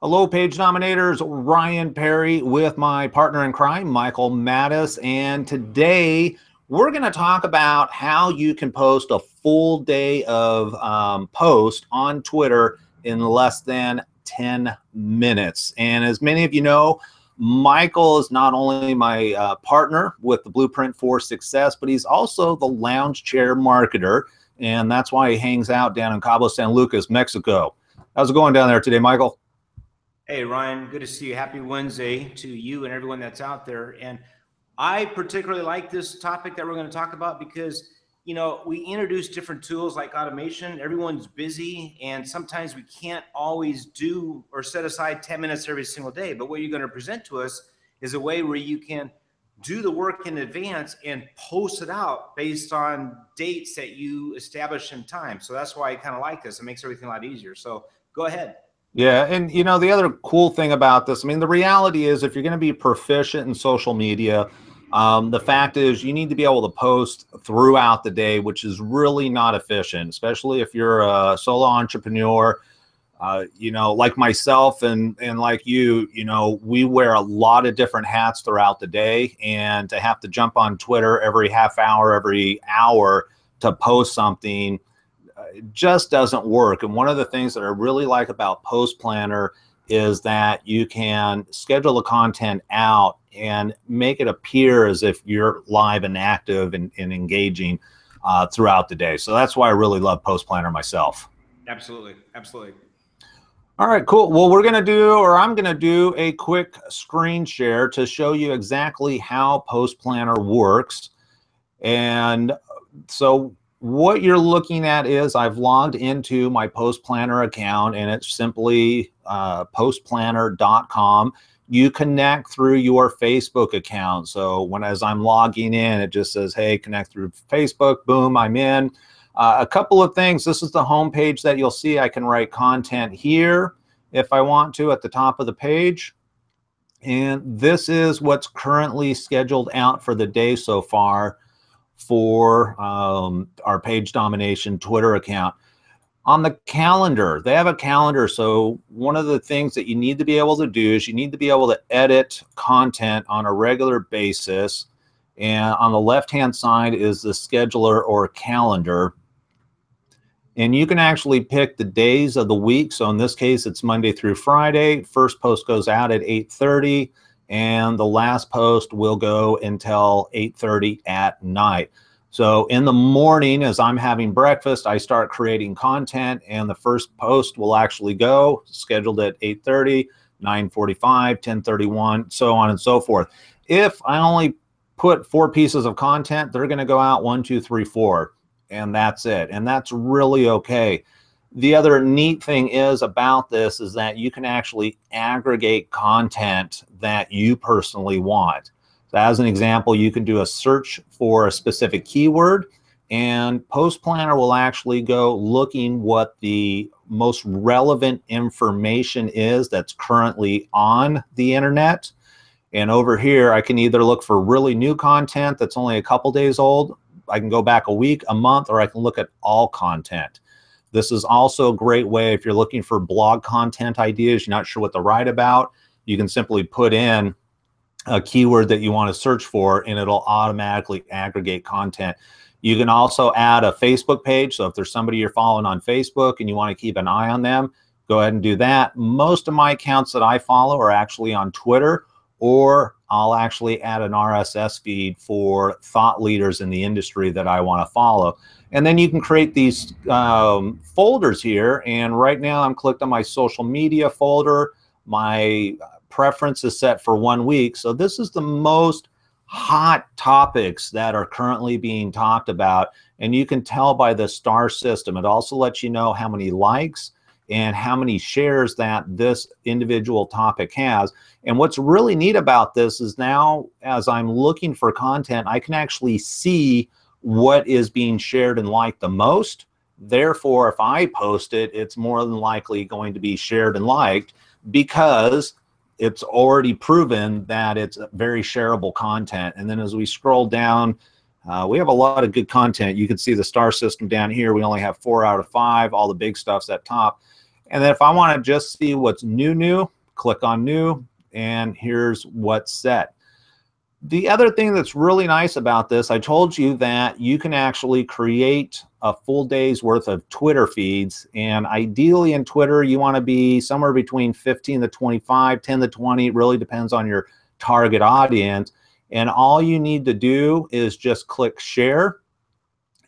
Hello, page nominators. Ryan Perry with my partner in crime, Michael Mattis. And today we're going to talk about how you can post a full day of post on Twitter in less than 10 minutes. And as many of you know, Michael is not only my partner with the Blueprint for Success, but he's also the lounge chair marketer. And that's why he hangs out down in Cabo San Lucas, Mexico. How's it going down there today, Michael? Hey, Ryan, good to see you. Happy Wednesday to you and everyone that's out there. And I particularly like this topic that we're going to talk about because, you know, we introduce different tools like automation. Everyone's busy, and sometimes we can't always do or set aside 10 minutes every single day. But what you're going to present to us is a way where you can do the work in advance and post it out based on dates that you establish in time. So that's why I kind of like this. It makes everything a lot easier. So go ahead. Yeah, and you know, the other cool thing about this, I mean, the reality is if you're going to be proficient in social media, the fact is you need to be able to post throughout the day, which is really not efficient, especially if you're a solo entrepreneur. You know, like myself and like you know, we wear a lot of different hats throughout the day, and to have to jump on Twitter every half hour, every hour to post something it just doesn't work. And one of the things that I really like about PostPlanner is that you can schedule the content out and make it appear as if you're live and active and engaging throughout the day. So that's why I really love PostPlanner myself. Absolutely. Absolutely. All right, cool. Well, we're going to do, or I'm going to do a quick screen share to show you exactly how PostPlanner works. And so what you're looking at is I've logged into my PostPlanner account, and it's simply postplanner.com. You connect through your Facebook account. So as I'm logging in, it just says, hey, connect through Facebook. Boom, I'm in. A couple of things. This is the home page that you'll see. I can write content here if I want to at the top of the page. And this is what's currently scheduled out for the day so far for our page domination Twitter account. On the calendar, they have a calendar. So one of the things that you need to be able to do is you need to be able to edit content on a regular basis. And on the left-hand side is the scheduler or calendar. And you can actually pick the days of the week. So in this case, it's Monday through Friday. First post goes out at 8:30. And the last post will go until 8:30 at night. So in the morning, as I'm having breakfast, I start creating content, and the first post will actually go scheduled at 8:30, 9:45, 10:31, so on and so forth. If I only put 4 pieces of content, they're going to go out 1, 2, 3, 4, and that's it. And that's really okay. The other neat thing is about this is that you can actually aggregate content that you personally want. So as an example, you can do a search for a specific keyword, and PostPlanner will actually go looking what the most relevant information is that's currently on the internet. And over here, I can either look for really new content that's only a couple days old. I can go back a week, a month, or I can look at all content. This is also a great way if you're looking for blog content ideas, you're not sure what to write about, you can simply put in a keyword that you want to search for, and it'll automatically aggregate content. You can also add a Facebook page. So if there's somebody you're following on Facebook and you want to keep an eye on them, go ahead and do that. Most of my accounts that I follow are actually on Twitter, or I'll actually add an RSS feed for thought leaders in the industry that I want to follow. And then you can create these folders here. And right now I'm clicked on my social media folder. My preference is set for 1 week. So this is the most hot topics that are currently being talked about. And you can tell by the star system. It also lets you know how many likes and how many shares that this individual topic has. And what's really neat about this is now, as I'm looking for content, I can actually see what is being shared and liked the most. Therefore, if I post it, it's more than likely going to be shared and liked because it's already proven that it's very shareable content. And then as we scroll down, we have a lot of good content. You can see the star system down here. We only have 4 out of 5. All the big stuff's at top. And then if I want to just see what's new, click on new, and here's what's set. The other thing that's really nice about this, I told you that you can actually create a full day's worth of Twitter feeds. And ideally in Twitter, you want to be somewhere between 15 to 25, 10 to 20. It really depends on your target audience. And all you need to do is just click share,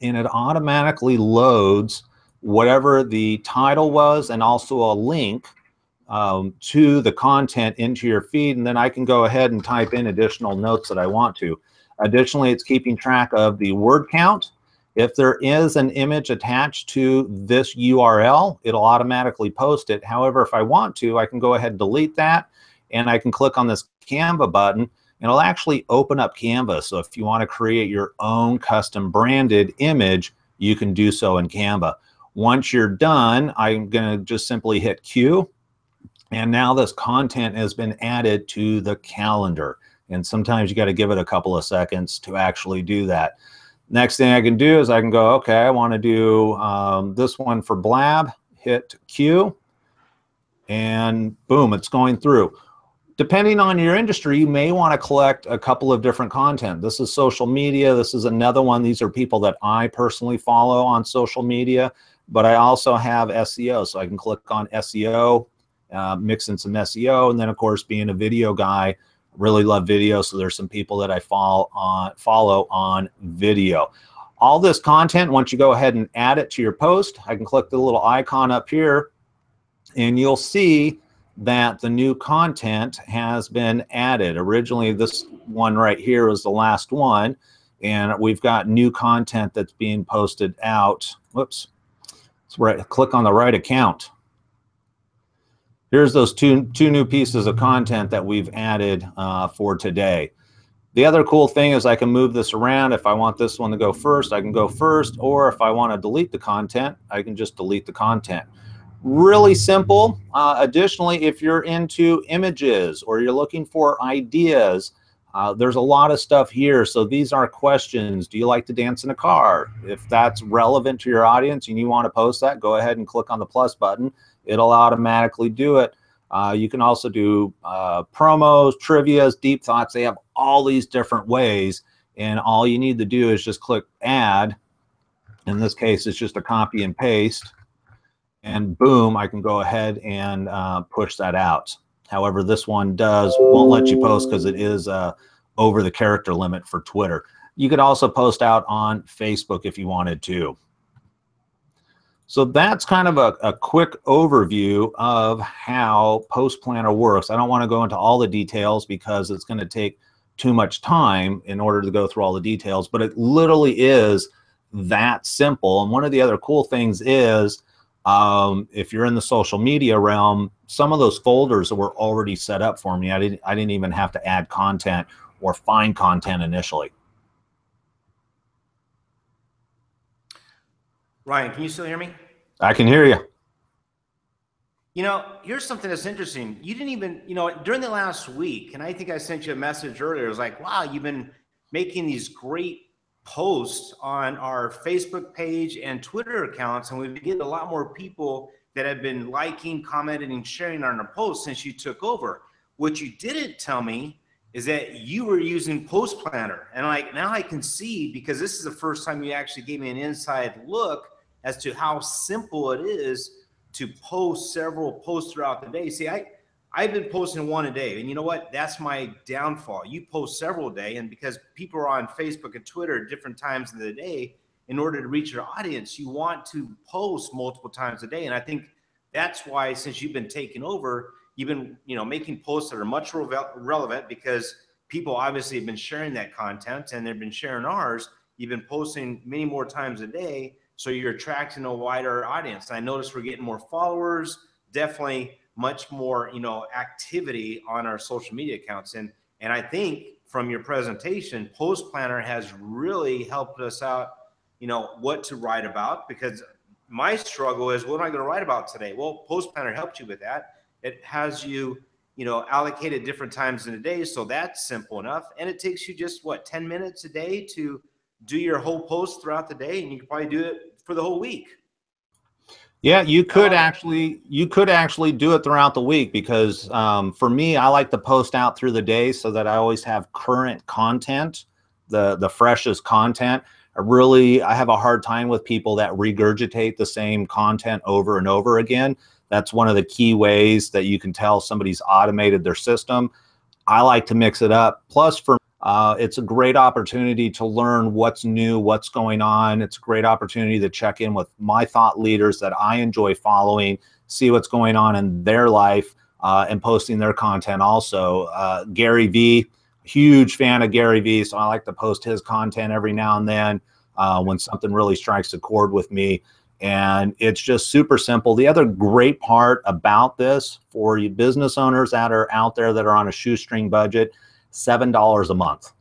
and it automatically loads whatever the title was and also a link to the content into your feed, and then I can go ahead and type in additional notes that I want to. Additionally, it's keeping track of the word count. If there is an image attached to this URL, it'll automatically post it. However, if I want to, I can go ahead and delete that, and I can click on this Canva button, and it'll actually open up Canva. So if you want to create your own custom branded image, you can do so in Canva. Once you're done, I'm going to just simply hit Q. And now this content has been added to the calendar. And sometimes you got to give it a couple of seconds to actually do that. Next thing I can do is I can go, okay, I want to do this one for Blab, hit Q, and boom, it's going through. Depending on your industry, you may want to collect a couple of different content. This is social media. This is another one. These are people that I personally follow on social media, but I also have SEO. So I can click on SEO, mix in some SEO, and then of course being a video guy, really love video, so there's some people that I follow on video. All this content, once you go ahead and add it to your post, I can click the little icon up here, and you'll see that the new content has been added. Originally this one right here was the last one, and we've got new content that's being posted out. Whoops, let's click on the right account. Here's those two new pieces of content that we've added for today. The other cool thing is I can move this around. If I want this one to go first, I can go first, or if I want to delete the content, I can just delete the content. Really simple. Additionally, if you're into images or you're looking for ideas, there's a lot of stuff here. So these are questions. Do you like to dance in a car? If that's relevant to your audience and you want to post that, go ahead and click on the plus button. It'll automatically do it. You can also do promos, trivias, deep thoughts. They have all these different ways, and all you need to do is just click add. In this case, it's just a copy and paste, and boom, I can go ahead and push that out. However, this one won't let you post because it is over the character limit for Twitter. You could also post out on Facebook if you wanted to. So that's kind of a quick overview of how PostPlanner works. I don't want to go into all the details because it's going to take too much time in order to go through all the details, but it literally is that simple. And one of the other cool things is if you're in the social media realm, some of those folders were already set up for me. I didn't even have to add content or find content initially. Ryan, can you still hear me? I can hear you. You know, here's something that's interesting. You didn't even, during the last week, and I think I sent you a message earlier, it was like, wow, you've been making these great posts on our Facebook page and Twitter accounts, and we've been getting a lot more people that have been liking, commenting, and sharing on our posts since you took over. What you didn't tell me is that you were using PostPlanner. And like, now I can see, because this is the first time you actually gave me an inside look as to how simple it is to post several posts throughout the day. See, I've been posting one a day, and you know what? That's my downfall. You post several a day, and because people are on Facebook and Twitter at different times of the day, in order to reach your audience, you want to post multiple times a day. And I think that's why, since you've been taking over, you've been, making posts that are much relevant, because people obviously have been sharing that content and they've been sharing ours. You've been posting many more times a day, so you're attracting a wider audience. And I noticed we're getting more followers, definitely much more, activity on our social media accounts. And I think from your presentation, PostPlanner has really helped us out, what to write about, because my struggle is, what am I going to write about today? Well, PostPlanner helped you with that. It has you, allocated different times in the day. So that's simple enough. And it takes you just 10 minutes a day to do your whole post throughout the day. And you can probably do it for the whole week. Yeah, you could actually do it throughout the week because for me, I like to post out through the day so that I always have current content, the freshest content. I have a hard time with people that regurgitate the same content over and over again. That's one of the key ways that you can tell somebody's automated their system. I like to mix it up. Plus, it's a great opportunity to learn what's new, what's going on. It's a great opportunity to check in with my thought leaders that I enjoy following, see what's going on in their life, and posting their content also. Gary Vee, huge fan of Gary Vee, so I like to post his content every now and then when something really strikes a chord with me. And it's just super simple. The other great part about this for you business owners that are out there that are on a shoestring budget, $7 a month.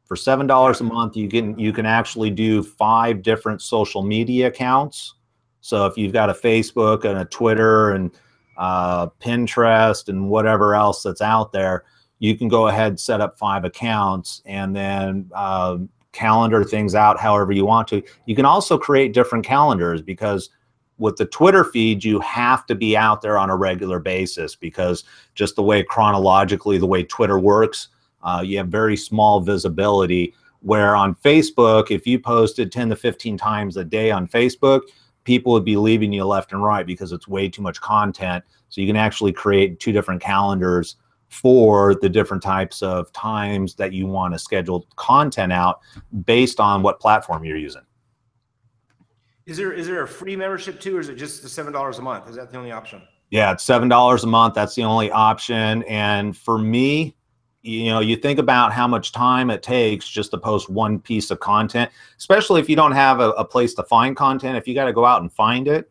For $7 a month, you can actually do 5 different social media accounts. So if you've got a Facebook and a Twitter and Pinterest and whatever else that's out there, you can go ahead and set up 5 accounts and then calendar things out however you want to. You can also create different calendars because with the Twitter feed, you have to be out there on a regular basis because just the way chronologically, the way Twitter works, you have very small visibility. Where on Facebook, if you posted 10 to 15 times a day on Facebook, people would be leaving you left and right because it's way too much content. So you can actually create 2 different calendars for the different types of times that you want to schedule content out based on what platform you're using. Is there a free membership too, or is it just the $7 a month? Is that the only option? Yeah, it's $7 a month. That's the only option. And for me, you know, you think about how much time it takes just to post one piece of content, especially if you don't have a place to find content. If you got to go out and find it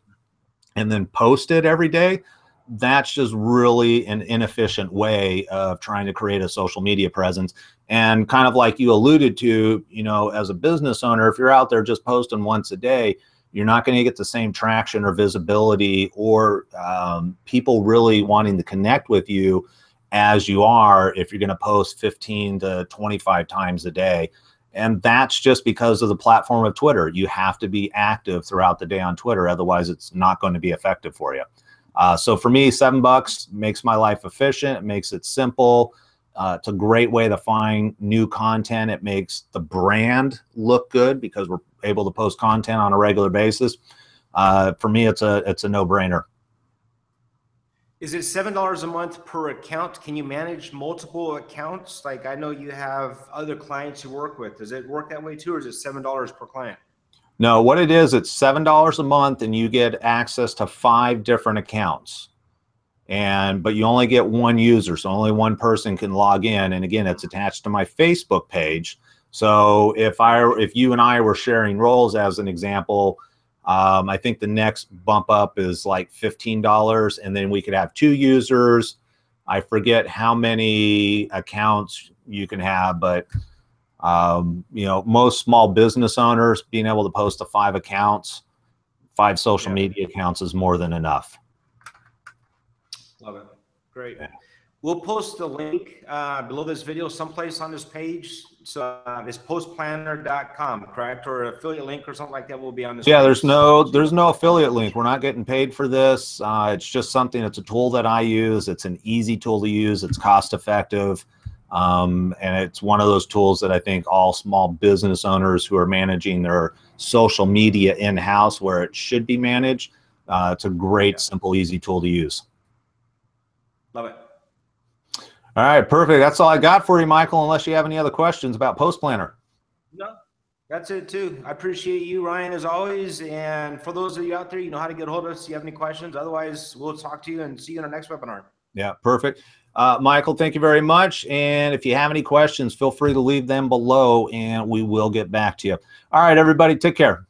and then post it every day, that's just really an inefficient way of trying to create a social media presence. And kind of like you alluded to, you know, as a business owner, if you're out there just posting once a day, you're not going to get the same traction or visibility or people really wanting to connect with you as you are if you're going to post 15 to 25 times a day. And that's just because of the platform of Twitter. You have to be active throughout the day on Twitter. Otherwise, it's not going to be effective for you. So for me, $7 makes my life efficient. It makes it simple. It's a great way to find new content. It makes the brand look good because we're able to post content on a regular basis. For me, it's a no-brainer. Is it $7 a month per account? Can you manage multiple accounts? Like I know you have other clients you work with. Does it work that way too, or is it $7 per client? No, what it is, it's $7 a month and you get access to 5 different accounts. But you only get one user, so only one person can log in. And again, it's attached to my Facebook page. So if you and I were sharing roles as an example, I think the next bump up is like $15, and then we could have 2 users. I forget how many accounts you can have, but you know, most small business owners being able to post to 5 accounts, 5 social media accounts is more than enough. Love it. Great. Yeah. We'll post the link below this video someplace on this page. So it's postplanner.com, correct? Or an affiliate link or something like that will be on this page. There's no affiliate link. We're not getting paid for this. It's just something, it's a tool that I use. It's an easy tool to use. It's cost effective. And it's one of those tools that I think all small business owners who are managing their social media in-house where it should be managed, it's a great, simple, easy tool to use. Love it. All right, perfect. That's all I got for you, Michael, unless you have any other questions about PostPlanner. No, that's it too. I appreciate you, Ryan, as always. And for those of you out there, you know how to get a hold of us if you have any questions. Otherwise, we'll talk to you and see you in our next webinar. Yeah, perfect. Michael, thank you very much. And if you have any questions, feel free to leave them below and we will get back to you. All right, everybody, take care.